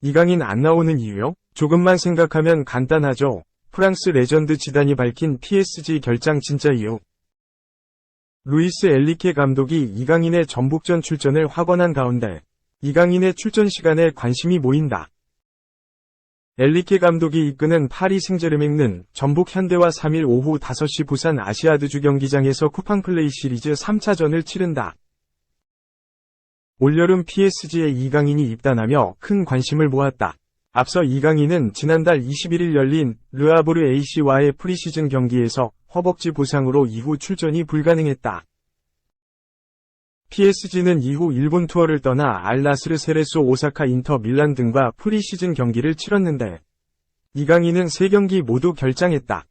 이강인 안 나오는 이유요? 조금만 생각하면 간단하죠. 프랑스 레전드 지단이 밝힌 PSG 결장 진짜 이유. 루이스 엔리케 감독이 이강인의 전북전 출전을 확언한 가운데 이강인의 출전 시간에 관심이 모인다. 엔리케 감독이 이끄는 파리 생제르맹은 전북 현대와 3일 오후 5시 부산 아시아드주 경기장에서 쿠팡플레이 시리즈 3차전을 치른다. 올여름 PSG에 이강인이 입단하며 큰 관심을 모았다. 앞서 이강인은 지난달 21일 열린 르아브르 AC와의 프리시즌 경기에서 허벅지 부상으로 이후 출전이 불가능했다. PSG는 이후 일본 투어를 떠나 알나스르 세레소 오사카 인터 밀란 등과 프리시즌 경기를 치렀는데 이강인은 3경기 모두 결장했다.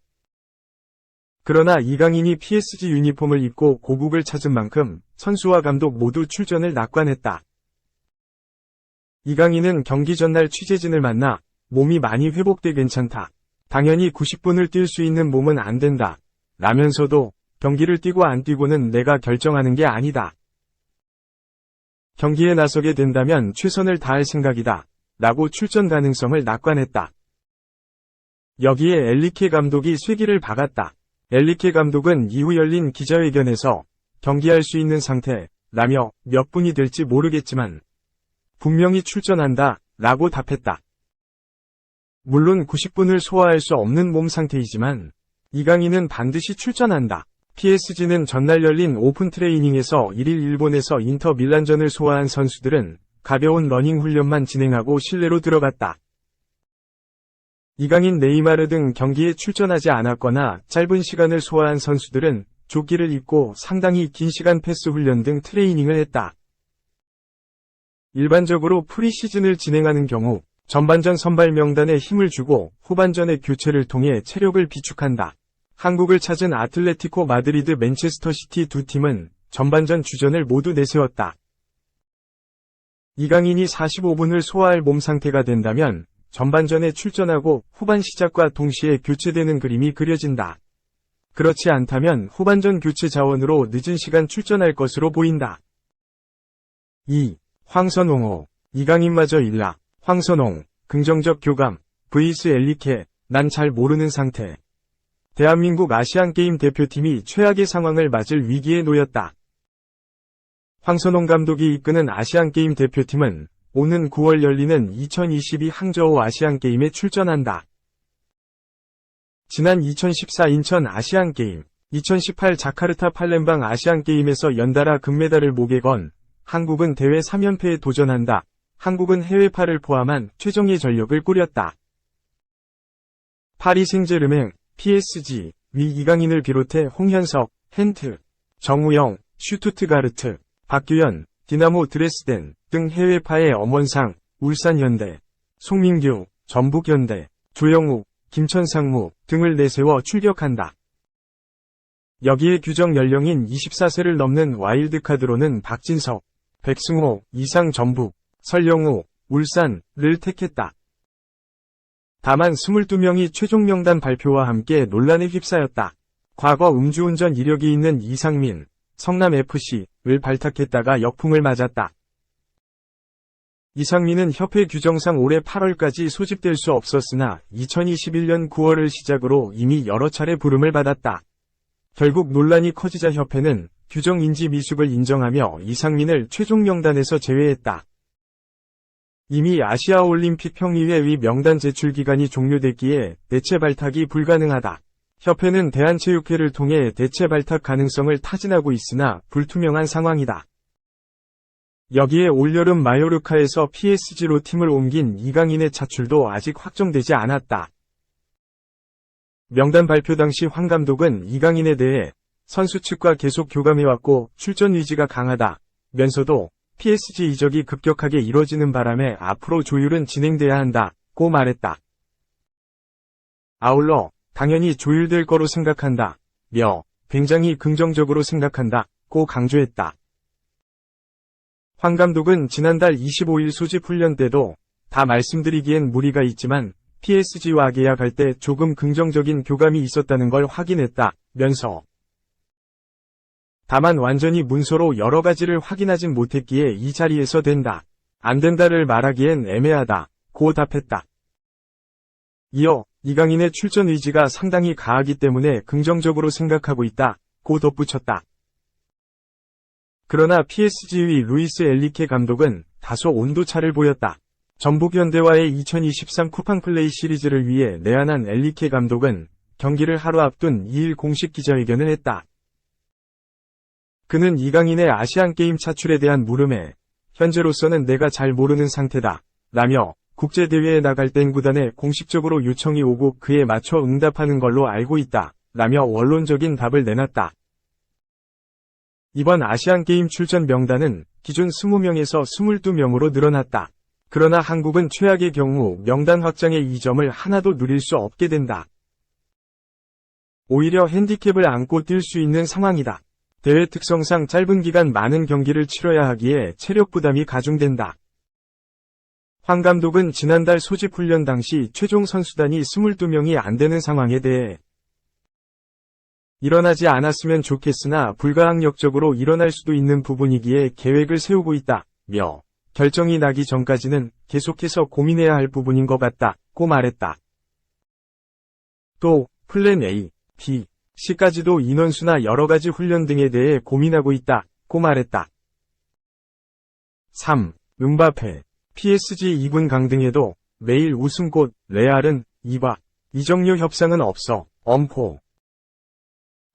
그러나 이강인이 PSG 유니폼을 입고 고국을 찾은 만큼 선수와 감독 모두 출전을 낙관했다. 이강인은 경기 전날 취재진을 만나 몸이 많이 회복돼 괜찮다. 당연히 90분을 뛸 수 있는 몸은 안 된다. 라면서도 경기를 뛰고 안 뛰고는 내가 결정하는 게 아니다. 경기에 나서게 된다면 최선을 다할 생각이다. 라고 출전 가능성을 낙관했다. 여기에 엔리케 감독이 쐐기를 박았다. 엔리케 감독은 이후 열린 기자회견에서 경기할 수 있는 상태라며 몇 분이 될지 모르겠지만 분명히 출전한다 라고 답했다. 물론 90분을 소화할 수 없는 몸 상태이지만 이강인은 반드시 출전한다. PSG는 전날 열린 오픈 트레이닝에서 1일 일본에서 인터 밀란전을 소화한 선수들은 가벼운 러닝 훈련만 진행하고 실내로 들어갔다. 이강인, 네이마르 등 경기에 출전하지 않았거나 짧은 시간을 소화한 선수들은 조끼를 입고 상당히 긴 시간 패스 훈련 등 트레이닝을 했다. 일반적으로 프리시즌을 진행하는 경우 전반전 선발 명단에 힘을 주고 후반전의 교체를 통해 체력을 비축한다. 한국을 찾은 아틀레티코 마드리드, 맨체스터 시티 두 팀은 전반전 주전을 모두 내세웠다. 이강인이 45분을 소화할 몸 상태가 된다면 전반전에 출전하고 후반 시작과 동시에 교체되는 그림이 그려진다. 그렇지 않다면 후반전 교체 자원으로 늦은 시간 출전할 것으로 보인다. 2. 황선홍. 이강인마저 일라. 황선홍. 긍정적 교감. vs 엔리케. 난 잘 모르는 상태. 대한민국 아시안게임 대표팀이 최악의 상황을 맞을 위기에 놓였다. 황선홍 감독이 이끄는 아시안게임 대표팀은 오는 9월 열리는 2022 항저우 아시안게임에 출전한다. 지난 2014 인천 아시안게임, 2018 자카르타 팔렘방 아시안게임에서 연달아 금메달을 목에 건 한국은 대회 3연패에 도전한다. 한국은 해외파를 포함한 최정예 전력을 꾸렸다. 파리 생제르맹, PSG, 위 이강인을 비롯해 홍현석, 헨트, 정우영, 슈투트가르트, 박규현, 디나모 드레스덴 등 해외파의 엄원상, 울산현대, 송민규, 전북현대, 조영욱, 김천상무 등을 내세워 출격한다. 여기에 규정 연령인 24세를 넘는 와일드카드로는 박진석, 백승호, 이상 전북, 설영우, 울산을 택했다. 다만 22명이 최종 명단 발표와 함께 논란에 휩싸였다. 과거 음주운전 이력이 있는 이상민, 성남FC를 발탁했다가 역풍을 맞았다. 이상민은 협회 규정상 올해 8월까지 소집될 수 없었으나 2021년 9월을 시작으로 이미 여러 차례 부름을 받았다. 결국 논란이 커지자 협회는 규정 인지 미숙을 인정하며 이상민을 최종 명단에서 제외했다. 이미 아시아올림픽 평의회 위 명단 제출 기간이 종료됐기에 대체 발탁이 불가능하다. 협회는 대한체육회를 통해 대체 발탁 가능성을 타진하고 있으나 불투명한 상황이다. 여기에 올여름 마요르카에서 PSG로 팀을 옮긴 이강인의 차출도 아직 확정되지 않았다. 명단 발표 당시 황 감독은 이강인에 대해 선수 측과 계속 교감해왔고 출전 의지가 강하다면서도 PSG 이적이 급격하게 이뤄지는 바람에 앞으로 조율은 진행돼야 한다고 말했다. 아울러 당연히 조율될 거로 생각한다며 굉장히 긍정적으로 생각한다고 강조했다. 황 감독은 지난달 25일 소집 훈련 때도 다 말씀드리기엔 무리가 있지만 PSG와 계약할 때 조금 긍정적인 교감이 있었다는 걸 확인했다면서 다만 완전히 문서로 여러 가지를 확인하진 못했기에 이 자리에서 된다, 안 된다를 말하기엔 애매하다, 고 답했다. 이어 이강인의 출전 의지가 상당히 가하기 때문에 긍정적으로 생각하고 있다, 고 덧붙였다. 그러나 PSG의 루이스 엔리케 감독은 다소 온도차를 보였다. 전북현대와의 2023 쿠팡 플레이 시리즈를 위해 내한한 엔리케 감독은 경기를 하루 앞둔 2일 공식 기자회견을 했다. 그는 이강인의 아시안게임 차출에 대한 물음에 현재로서는 내가 잘 모르는 상태다 라며 국제대회에 나갈 땐 구단에 공식적으로 요청이 오고 그에 맞춰 응답하는 걸로 알고 있다 라며 원론적인 답을 내놨다. 이번 아시안게임 출전 명단은 기존 20명에서 22명으로 늘어났다. 그러나 한국은 최악의 경우 명단 확장의 이점을 하나도 누릴 수 없게 된다. 오히려 핸디캡을 안고 뛸 수 있는 상황이다. 대회 특성상 짧은 기간 많은 경기를 치러야 하기에 체력 부담이 가중된다. 황 감독은 지난달 소집 훈련 당시 최종 선수단이 22명이 안 되는 상황에 대해 일어나지 않았으면 좋겠으나 불가항력적으로 일어날 수도 있는 부분이기에 계획을 세우고 있다며 결정이 나기 전까지는 계속해서 고민해야 할 부분인 것 같다고 말했다. 또 플랜 A, B, C까지도 인원수나 여러가지 훈련 등에 대해 고민하고 있다고 말했다. 3. 음바페, PSG 2군 강등에도 매일 우승꽃 레알은 이바, 이적료 협상은 없어, 엄포.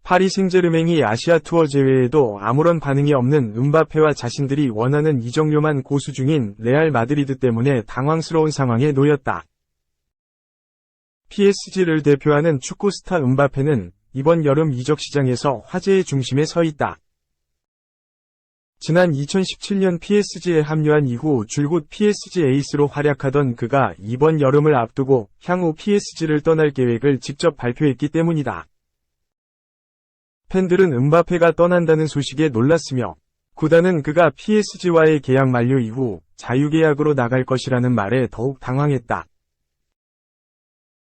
파리 생제르맹이 아시아 투어 제외에도 아무런 반응이 없는 음바페와 자신들이 원하는 이적료만 고수 중인 레알 마드리드 때문에 당황스러운 상황에 놓였다. PSG를 대표하는 축구 스타 음바페는 이번 여름 이적 시장에서 화제의 중심에 서 있다. 지난 2017년 PSG에 합류한 이후 줄곧 PSG 에이스로 활약하던 그가 이번 여름을 앞두고 향후 PSG를 떠날 계획을 직접 발표했기 때문이다. 팬들은 음바페가 떠난다는 소식에 놀랐으며 구단은 그가 PSG와의 계약 만료 이후 자유계약으로 나갈 것이라는 말에 더욱 당황했다.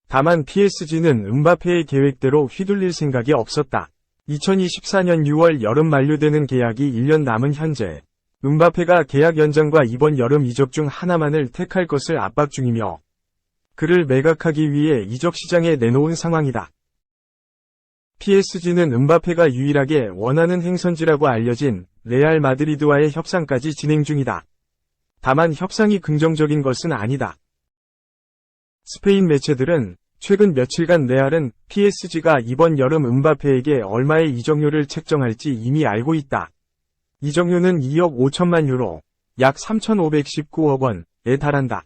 다만 PSG는 음바페의 계획대로 휘둘릴 생각이 없었다. 2024년 6월 여름 만료되는 계약이 1년 남은 현재 음바페가 계약 연장과 이번 여름 이적 중 하나만을 택할 것을 압박 중이며 그를 매각하기 위해 이적 시장에 내놓은 상황이다. PSG는 음바페가 유일하게 원하는 행선지라고 알려진 레알 마드리드와의 협상까지 진행 중이다. 다만 협상이 긍정적인 것은 아니다. 스페인 매체들은 최근 며칠간 레알은 PSG가 이번 여름 음바페에게 얼마의 이적료를 책정할지 이미 알고 있다. 이적료는 2억 5천만 유로, 약 3,519억 원에 달한다.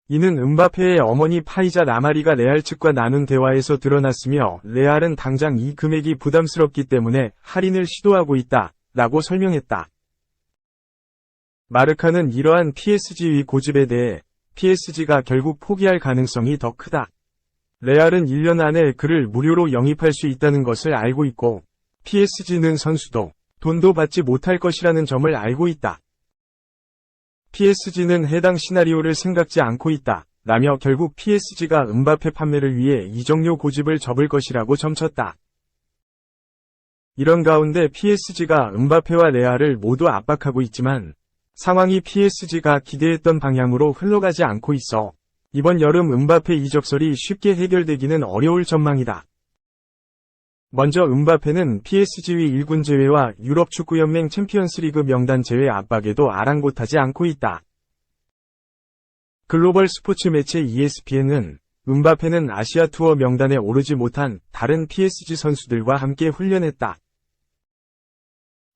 이는 음바페의 어머니 파이자 라마리가 레알 측과 나눈 대화에서 드러났으며 레알은 당장 이 금액이 부담스럽기 때문에 할인을 시도하고 있다 라고 설명했다. 마르카는 이러한 PSG의 고집에 대해 PSG가 결국 포기할 가능성이 더 크다. 레알은 1년 안에 그를 무료로 영입할 수 있다는 것을 알고 있고 PSG는 선수도 돈도 받지 못할 것이라는 점을 알고 있다. PSG는 해당 시나리오를 생각지 않고 있다 라며 결국 PSG가 음바페 판매를 위해 이적료 고집을 접을 것이라고 점쳤다. 이런 가운데 PSG가 음바페와 레알을 모두 압박하고 있지만 상황이 PSG가 기대했던 방향으로 흘러가지 않고 있어 이번 여름 음바페 이적설이 쉽게 해결되기는 어려울 전망이다. 먼저 음바페는 PSG의 1군 제외와 유럽축구연맹 챔피언스리그 명단 제외 압박에도 아랑곳하지 않고 있다. 글로벌 스포츠 매체 ESPN은 음바페는 아시아 투어 명단에 오르지 못한 다른 PSG 선수들과 함께 훈련했다.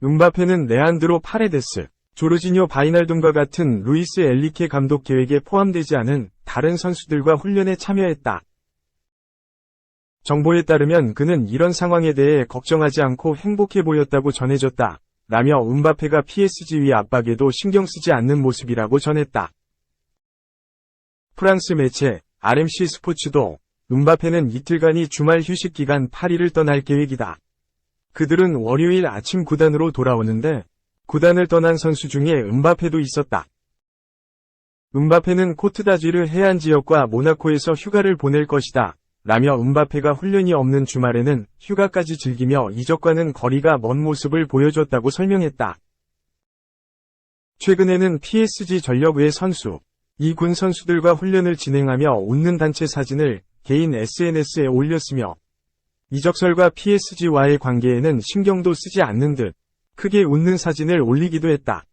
음바페는 레안드로 파레데스, 조르지뇨 바이날둠과 같은 루이스 엔리케 감독 계획에 포함되지 않은 다른 선수들과 훈련에 참여했다. 정보에 따르면 그는 이런 상황에 대해 걱정하지 않고 행복해 보였다고 전해졌다. 라며 음바페가 PSG의 압박에도 신경 쓰지 않는 모습이라고 전했다. 프랑스 매체 RMC 스포츠도 음바페는 이틀간이 주말 휴식 기간 파리를 떠날 계획이다. 그들은 월요일 아침 구단으로 돌아오는데 구단을 떠난 선수 중에 음바페도 있었다. 음바페는 코트다쥐르 해안 지역과 모나코에서 휴가를 보낼 것이다. 라며 음바페가 훈련이 없는 주말에는 휴가까지 즐기며 이적과는 거리가 먼 모습을 보여줬다고 설명했다. 최근에는 PSG 전력의 선수, 이 군 선수들과 훈련을 진행하며 웃는 단체 사진을 개인 SNS에 올렸으며 이적설과 PSG와의 관계에는 신경도 쓰지 않는 듯 크게 웃는 사진을 올리기도 했다.